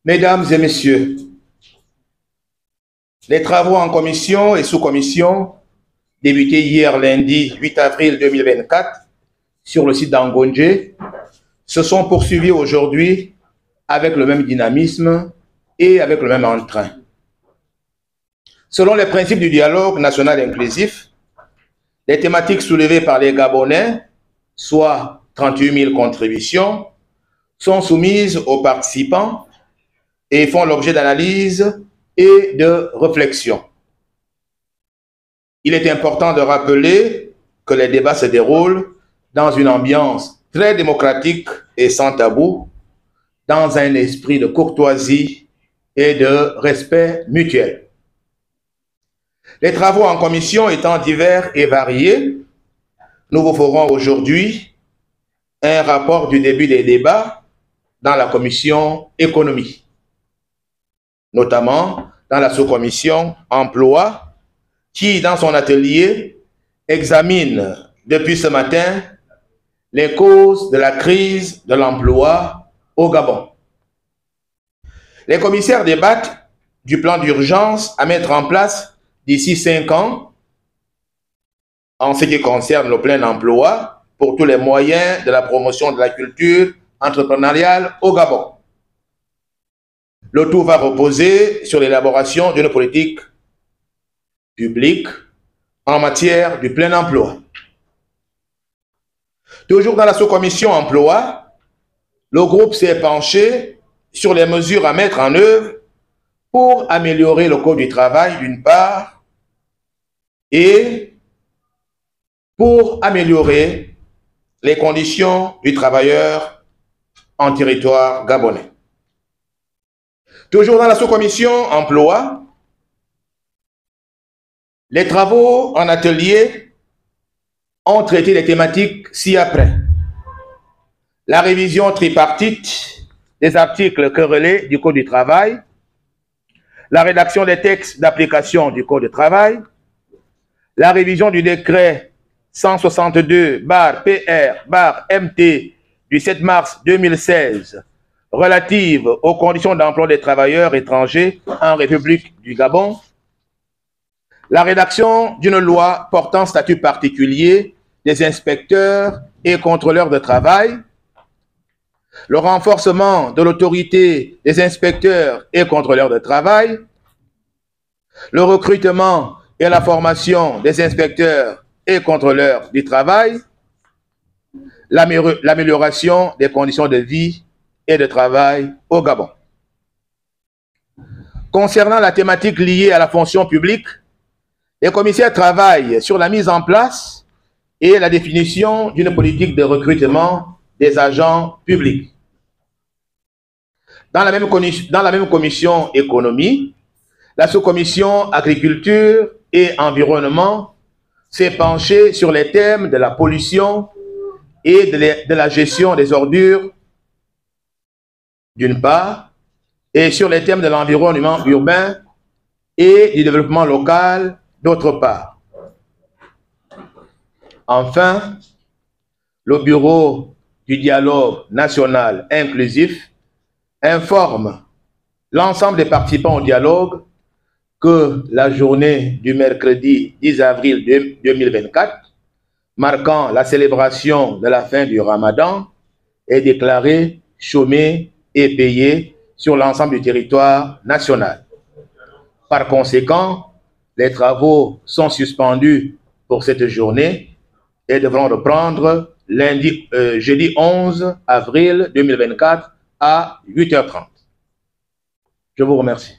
Mesdames et messieurs, les travaux en commission et sous-commission débutés hier lundi 8 avril 2024 sur le site d'Angonje se sont poursuivis aujourd'hui avec le même dynamisme et avec le même entrain. Selon les principes du dialogue national inclusif, les thématiques soulevées par les Gabonais, soit 38 000 contributions, sont soumises aux participants et font l'objet d'analyse et de réflexion. Il est important de rappeler que les débats se déroulent dans une ambiance très démocratique et sans tabou, dans un esprit de courtoisie et de respect mutuel. Les travaux en commission étant divers et variés, nous vous ferons aujourd'hui un rapport du début des débats dans la commission économie, notamment dans la sous-commission emploi, qui, dans son atelier, examine depuis ce matin les causes de la crise de l'emploi au Gabon. Les commissaires débattent du plan d'urgence à mettre en place d'ici 5 ans en ce qui concerne le plein emploi pour tous les moyens de la promotion de la culture entrepreneuriale au Gabon. Le tout va reposer sur l'élaboration d'une politique publique en matière du plein emploi. Toujours dans la sous-commission emploi, le groupe s'est penché sur les mesures à mettre en œuvre pour améliorer le code du travail d'une part et pour améliorer les conditions du travailleur en territoire gabonais. Toujours dans la sous-commission emploi, les travaux en atelier ont traité les thématiques ci-après. La révision tripartite des articles querellés du Code du travail, la rédaction des textes d'application du Code du travail, la révision du décret 162/PR/MT du 7 mars 2016 relative aux conditions d'emploi des travailleurs étrangers en République du Gabon, la rédaction d'une loi portant statut particulier des inspecteurs et contrôleurs de travail, le renforcement de l'autorité des inspecteurs et contrôleurs de travail, le recrutement et la formation des inspecteurs et contrôleurs du travail, l'amélioration des conditions de vie et de travail au Gabon. Concernant la thématique liée à la fonction publique, les commissaires travaillent sur la mise en place et la définition d'une politique de recrutement des agents publics. Dans la même commission économie, la sous-commission agriculture et environnement s'est penchée sur les thèmes de la pollution et de la gestion des ordures d'une part, et sur les thèmes de l'environnement urbain et du développement local d'autre part. Enfin, le Bureau du dialogue national inclusif informe l'ensemble des participants au dialogue que la journée du mercredi 10 avril 2024, marquant la célébration de la fin du Ramadan, est déclarée chômée et payée sur l'ensemble du territoire national. Par conséquent, les travaux sont suspendus pour cette journée et devront reprendre jeudi 11 avril 2024 à 8h30. Je vous remercie.